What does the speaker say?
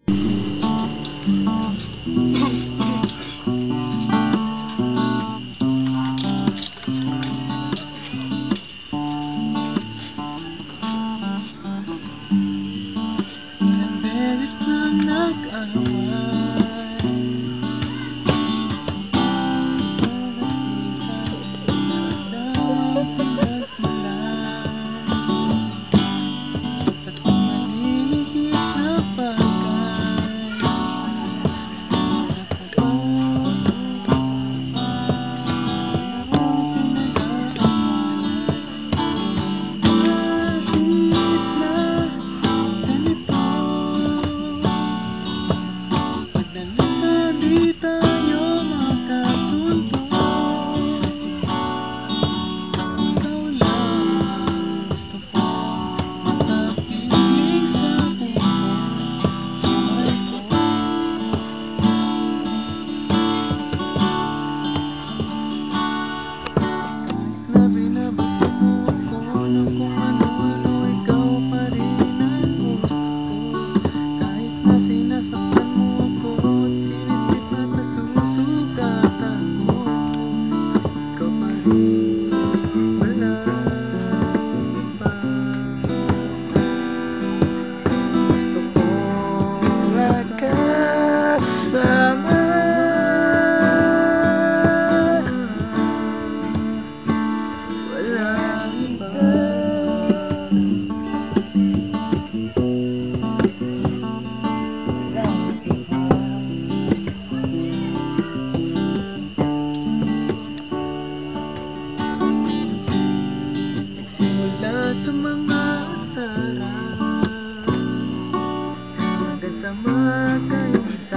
Ilang beses nang nag-away sa pagkakita, pinagmalan at maliliit na bagay di tayo makasundo. Ikaw lang gusto ko matapiling sa buhay ko. Kahit na binabato mo ako ng kung ano-ano, ikaw pa rin ang gusto ko. Kahit na sinasaktan mo ako at sinisipat na susugatan mo, ikaw pa rin, walang iba. Gusto ko makasama, walang iba. Nagsimula sa mga asara hanggang sa magkainta.